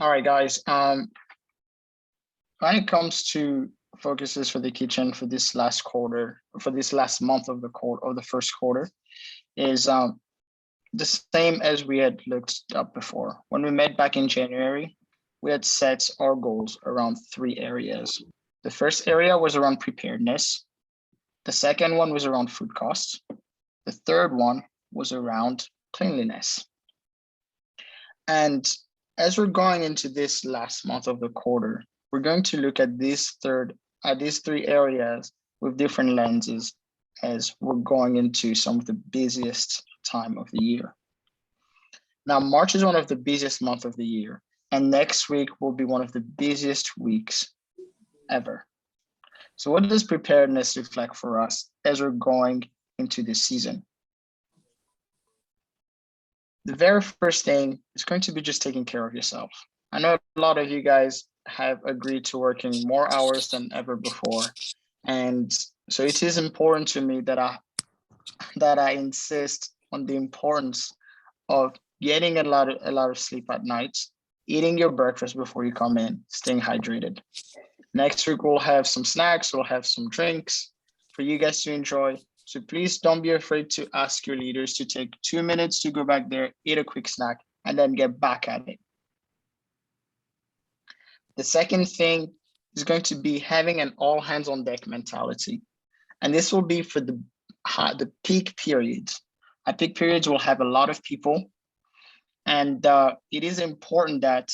All right, guys. When it comes to focuses for the kitchen for this last quarter, for this last month of the first quarter, is the same as we had looked up before. When we met back in January, we had set our goals around 3 areas. The first area was around preparedness. The second one was around food costs. The third one was around cleanliness. And as we're going into this last month of the quarter, we're going to look at these 3 areas with different lenses as we're going into some of the busiest time of the year. Now, March is one of the busiest months of the year, and next week will be one of the busiest weeks ever. So what does preparedness look like for us as we're going into this season? The very first thing is going to be just taking care of yourself. I know a lot of you guys have agreed to working more hours than ever before. And so it is important to me that I insist on the importance of getting a lot of sleep at night, eating your breakfast before you come in, staying hydrated. Next week, we'll have some snacks, we'll have some drinks for you guys to enjoy. So please don't be afraid to ask your leaders to take 2 minutes to go back there, eat a quick snack, and then get back at it. The second thing is going to be having an all hands on deck mentality. And this will be for the peak periods. At peak periods, we'll have a lot of people. And it is important that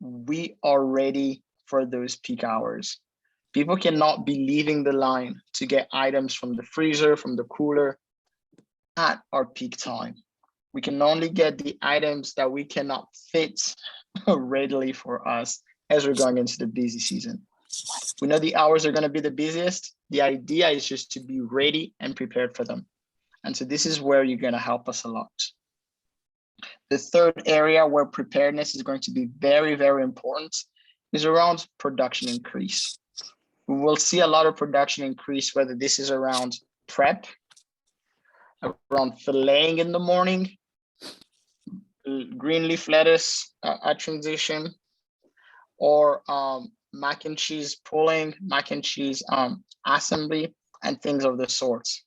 we are ready for those peak hours. People cannot be leaving the line to get items from the freezer, from the cooler at our peak time. We can only get the items that we cannot fit readily for us as we're going into the busy season. We know the hours are going to be the busiest. The idea is just to be ready and prepared for them. And so this is where you're going to help us a lot. The third area where preparedness is going to be very, very important is around production increase. We will see a lot of production increase, whether this is around prep, around filleting in the morning, green leaf lettuce at transition, or mac and cheese pulling, mac and cheese assembly, and things of the sorts.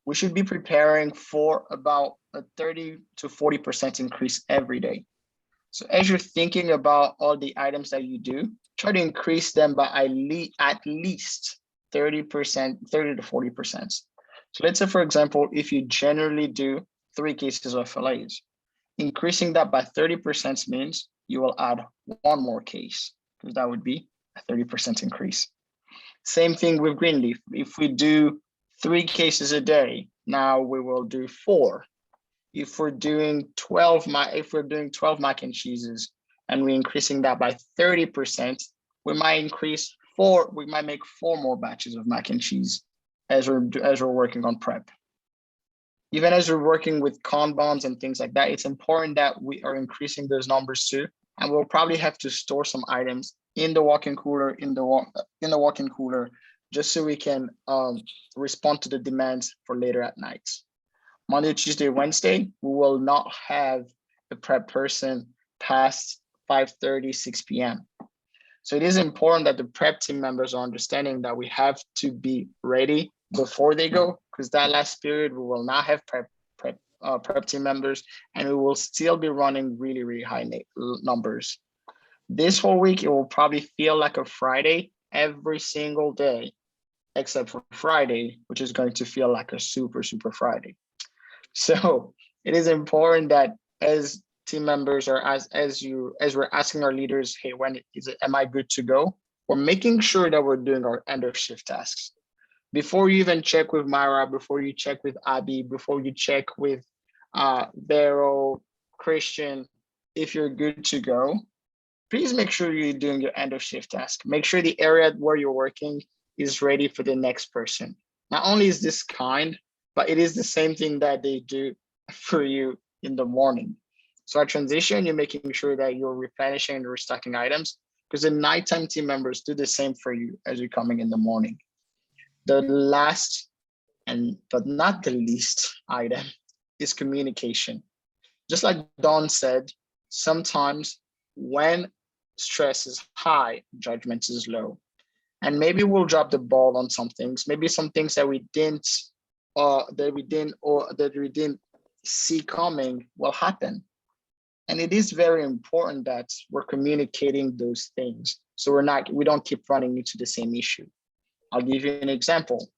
We should be preparing for about a 30 to 40% increase every day. So as you're thinking about all the items that you do, try to increase them by at least 30%, 30 to 40%. So let's say, for example, if you generally do 3 cases of fillets, increasing that by 30% means you will add 1 more case, because that would be a 30% increase. Same thing with green leaf. If we do 3 cases a day, now we will do 4. If we're doing 12 mac and cheeses and we're increasing that by 30%, we might make 4 more batches of mac and cheese as we're working on prep. Even as we're working with Kanbans and things like that, it's important that we are increasing those numbers too. And we'll probably have to store some items in the walk-in cooler, just so we can respond to the demands for later at night. Monday, Tuesday, Wednesday, we will not have a prep person past 5:30, 6 p.m. So it is important that the prep team members are understanding that we have to be ready before they go, because that last period, we will not have prep team members, and we will still be running really, really high numbers. This whole week, it will probably feel like a Friday every single day, except for Friday, which is going to feel like a super, super Friday. So it is important that as team members, or as we're asking our leaders, hey, am I good to go? We're making sure that we're doing our end of shift tasks. Before you even check with Myra, before you check with Abby, before you check with Vero, Christian, if you're good to go, please make sure you're doing your end of shift task. Make sure the area where you're working is ready for the next person. Not only is this kind, but it is the same thing that they do for you in the morning. So at transition, you're making sure that you're replenishing and restocking items, because the nighttime team members do the same for you as you're coming in the morning. The last but not the least item is communication. Just like Don said, sometimes when stress is high, judgment is low. And maybe we'll drop the ball on some things, maybe some things that we didn't see coming will happen. And it is very important that we're communicating those things so we don't keep running into the same issue. I'll give you an example.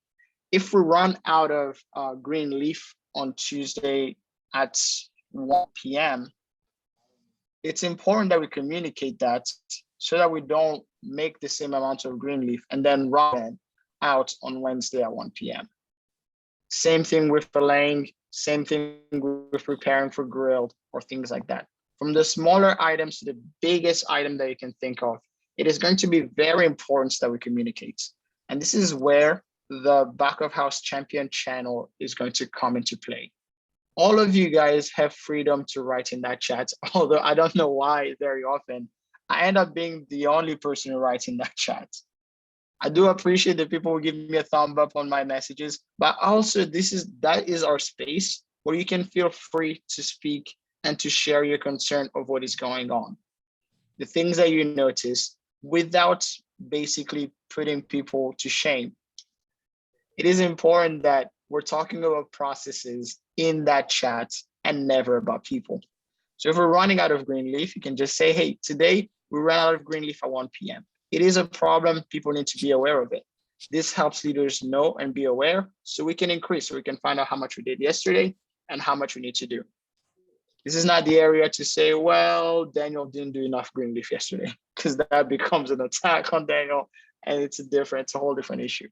If we run out of green leaf on Tuesday at 1 p.m., it's important that we communicate that so that we don't make the same amount of green leaf and then run out on Wednesday at 1 p.m. Same thing with filleting, same thing with preparing for grilled or things like that. From the smaller items to the biggest item that you can think of, it is going to be very important that we communicate. And this is where the Back of House Champion channel is going to come into play. All of you guys have freedom to write in that chat, although I don't know why very often I end up being the only person who writes in that chat. I do appreciate that people will give me a thumb up on my messages, but also that is our space where you can feel free to speak and to share your concern of what is going on. The things that you notice without basically putting people to shame. It is important that we're talking about processes in that chat and never about people. So if we're running out of green leaf, you can just say, hey, today we ran out of green leaf at 1 p.m. It is a problem. People need to be aware of it. This helps leaders know and be aware so we can increase, so we can find out how much we did yesterday and how much we need to do. This is not the area to say, well, Daniel didn't do enough green leaf yesterday, because that becomes an attack on Daniel and it's a whole different issue.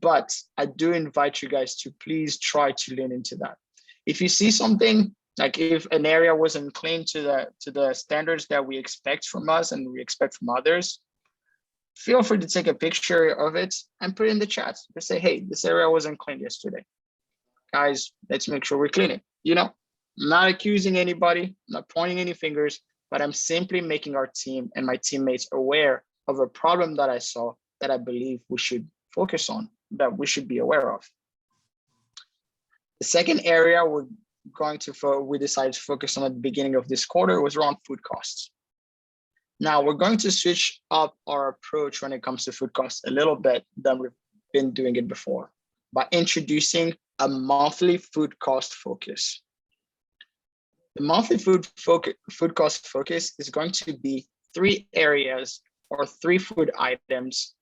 But I do invite you guys to please try to lean into that. If you see something, like if an area wasn't clean to the standards that we expect from us and we expect from others, feel free to take a picture of it and put it in the chat. Just say, hey, this area wasn't cleaned yesterday. Guys, let's make sure we clean it. I'm not accusing anybody, I'm not pointing any fingers, but I'm simply making our team and my teammates aware of a problem that I saw that I believe we should focus on, that we should be aware of. The second area we decided to focus on at the beginning of this quarter was around food costs. Now we're going to switch up our approach when it comes to food costs a little bit than we've been doing it before by introducing a monthly food cost focus. The monthly food cost focus is going to be 3 areas or 3 food items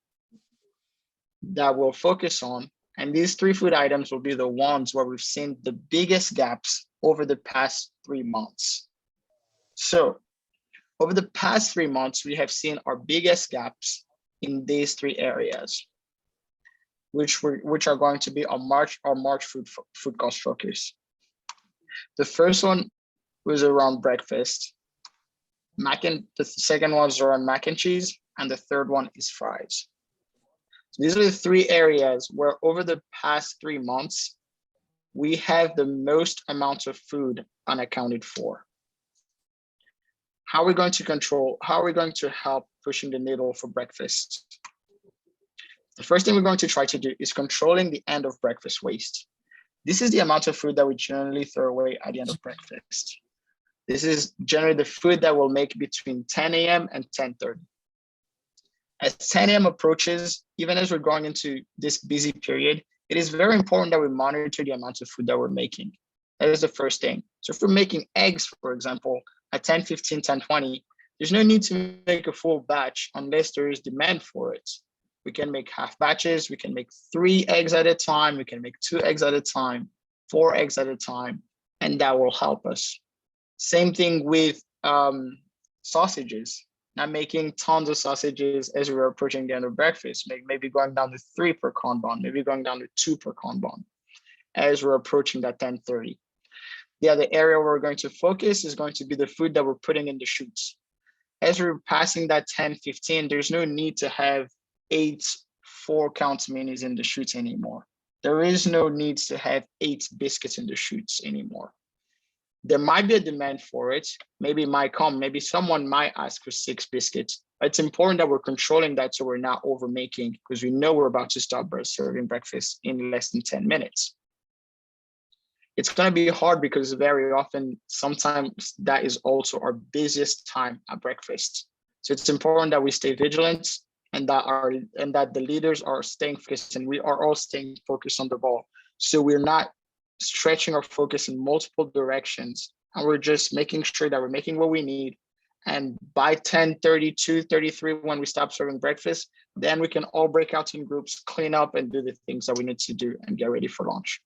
that we'll focus on. And these 3 food items will be the ones where we've seen the biggest gaps over the past 3 months. So over the past 3 months, we have seen our biggest gaps in these 3 areas, which are going to be our March food cost focus. The first one was around breakfast. The second one was around mac and cheese, and the third one is fries. So these are the 3 areas where over the past 3 months, we have the most amount of food unaccounted for. How are we going to help pushing the needle for breakfast? The first thing we're going to try to do is controlling the end of breakfast waste. This is the amount of food that we generally throw away at the end of breakfast. This is generally the food that we'll make between 10 a.m. and 10:30. As 10 a.m. approaches, even as we're going into this busy period, it is very important that we monitor the amount of food that we're making. That is the first thing. So if we're making eggs, for example, at 10:15, 10:20, there's no need to make a full batch unless there is demand for it. We can make half batches, we can make 3 eggs at a time, we can make 2 eggs at a time, 4 eggs at a time, and that will help us. Same thing with sausages. Not making tons of sausages as we're approaching the end of breakfast, maybe going down to 3 per kanban, maybe going down to 2 per kanban as we're approaching that 10:30. The other area where we're going to focus is going to be the food that we're putting in the chutes. As we're passing that 10:15, there's no need to have 8 4-count minis in the chutes anymore. There is no need to have 8 biscuits in the chutes anymore. There might be a demand for it. Maybe it might come. Maybe someone might ask for 6 biscuits. But it's important that we're controlling that so we're not overmaking, because we know we're about to start serving breakfast in less than 10 minutes. It's going to be hard because very often, sometimes that is also our busiest time at breakfast. So it's important that we stay vigilant and that the leaders are staying focused and we are all staying focused on the ball. So we're not stretching our focus in multiple directions, and we're just making sure that we're making what we need. And by 10:32, 33, when we stop serving breakfast, then we can all break out in groups, clean up, and do the things that we need to do and get ready for lunch.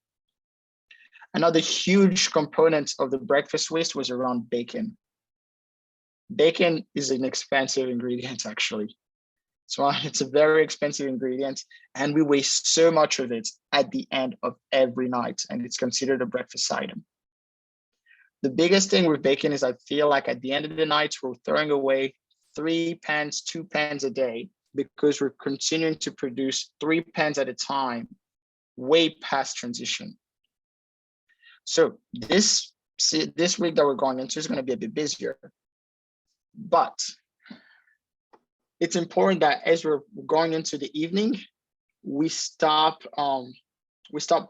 Another huge component of the breakfast waste was around bacon. Bacon is an expensive ingredient, actually. So it's a very expensive ingredient, and we waste so much of it at the end of every night, and it's considered a breakfast item. The biggest thing with bacon is I feel like at the end of the night, we're throwing away 3 pans, 2 pans a day, because we're continuing to produce 3 pans at a time, way past transition. So this week that we're going into is going to be a bit busier, but it's important that as we're going into the evening, we stop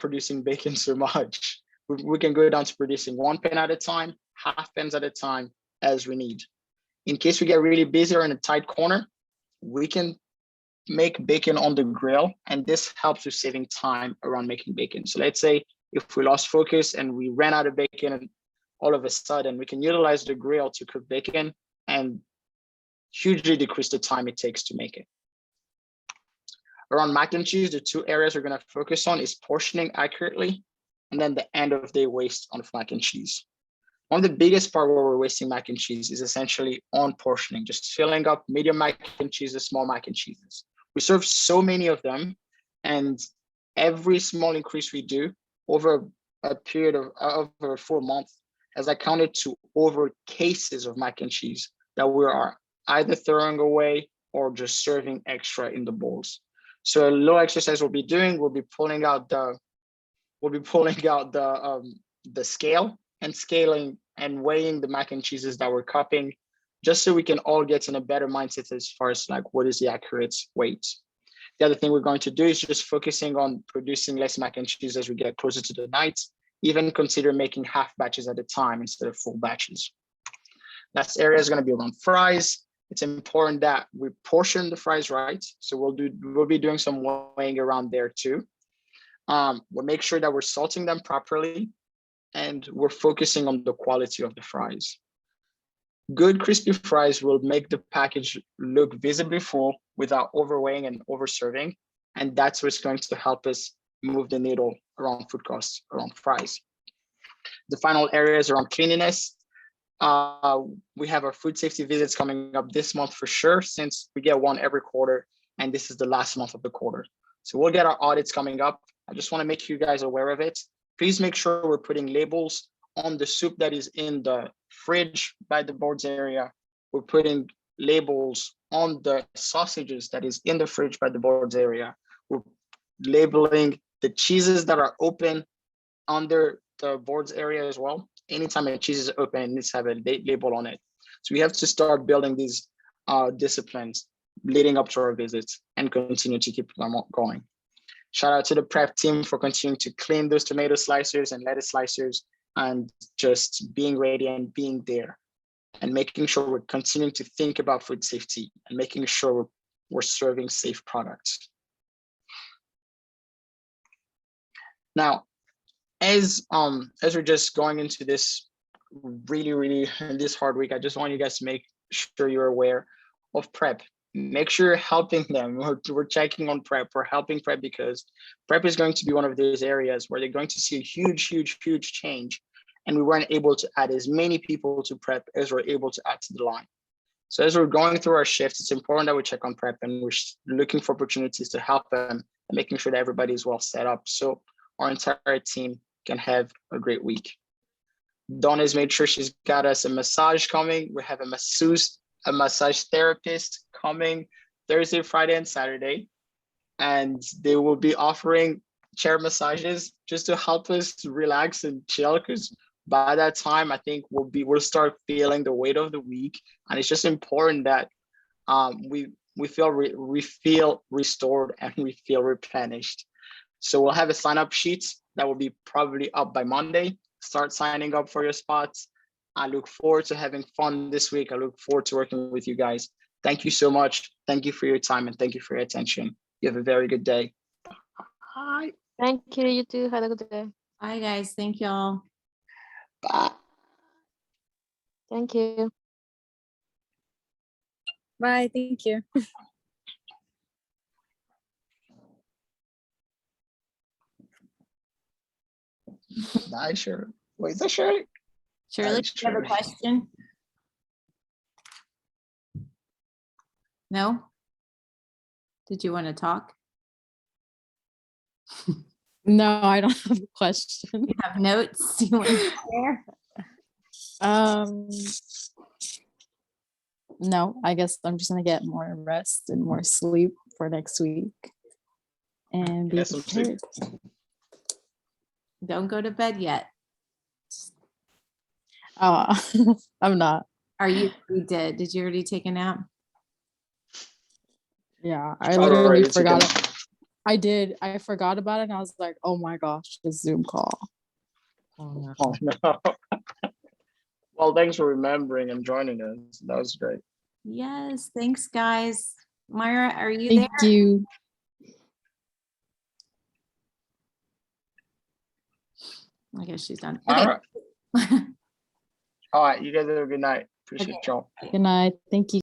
producing bacon so much. We can go down to producing 1 pan at a time, half pans at a time as we need. In case we get really busy or in a tight corner, we can make bacon on the grill, and this helps with saving time around making bacon. So let's say if we lost focus and we ran out of bacon, and all of a sudden we can utilize the grill to cook bacon and hugely decrease the time it takes to make it. Around mac and cheese, the 2 areas we're going to focus on is portioning accurately, and then the end of day waste on mac and cheese. One of the biggest part where we're wasting mac and cheese is essentially on portioning, just filling up medium mac and cheeses, small mac and cheeses. We serve so many of them, and every small increase we do over a period of over 4 months has accounted to over cases of mac and cheese that we are either throwing away or just serving extra in the bowls. So a little exercise we'll be doing, we'll be pulling out the scale and scaling and weighing the mac and cheeses that we're cupping, just so we can all get in a better mindset as far as like what is the accurate weight. The other thing we're going to do is just focusing on producing less mac and cheese as we get closer to the night, even consider making half batches at a time instead of full batches. Last area is going to be around fries. It's important that we portion the fries right. So we'll be doing some weighing around there too. We'll make sure that we're salting them properly, and we're focusing on the quality of the fries. Good crispy fries will make the package look visibly full without overweighing and overserving, and that's what's going to help us move the needle around food costs around fries. The final area is around cleanliness. We have our food safety visits coming up this month for sure, since we get one every quarter, and this is the last month of the quarter. So we'll get our audits coming up. I just want to make you guys aware of it. Please make sure we're putting labels on the soup that is in the fridge by the boards area. We're putting labels on the sausages that is in the fridge by the boards area. We're labeling the cheeses that are open under the boards area as well. Anytime a cheese is open, it needs to have a date label on it. So we have to start building these disciplines leading up to our visits and continue to keep them going. Shout out to the prep team for continuing to clean those tomato slicers and lettuce slicers, and just being ready and being there and making sure we're continuing to think about food safety and making sure we're serving safe products. Now, as we're just going into this really this hard week, I just want you guys to make sure you're aware of prep. Make sure you're helping them. We're checking on prep. We're helping prep because prep is going to be one of those areas where they're going to see a huge change. And we weren't able to add as many people to prep as we're able to add to the line. So as we're going through our shifts, it's important that we check on prep, and we're looking for opportunities to help them and making sure that everybody is well set up so our entire team can have a great week. Dawn has made sure she's got us a massage coming. We have a massage therapist coming Thursday, Friday, and Saturday. And they will be offering chair massages just to help us relax and chill, because by that time, I think we'll start feeling the weight of the week. And it's just important that we feel restored and we feel replenished. So we'll have a sign-up sheet that will be probably up by Monday. Start signing up for your spots. I look forward to having fun this week. I look forward to working with you guys. Thank you so much. Thank you for your time and thank you for your attention. You have a very good day. Bye. Thank you. You too. Have a good day. Bye, guys. Thank y'all. Bye. Thank you. Bye. Thank you. Bye, Shirley. Wait, is that Shirley? Shirley, do you have a Shirley. question? No? Did you want to talk? No, I don't have a question. You have notes you want to share? No, I guess I'm just gonna get more rest and more sleep for next week and be Get some sleep. prepared. Don't go to bed yet. Oh, I'm not. Are you? You did. Did you already take a nap? Yeah, I I've literally already taken- forgot. I did. I forgot about it and I was like, oh my gosh, the Zoom call. Oh, no. Oh, no. Well, thanks for remembering and joining us. That was great. Yes. Thanks, guys. Myra, are you Thank there? you. I guess she's done. All Okay. right. All right. You guys have a good night. Appreciate y'all. Good night. Thank you.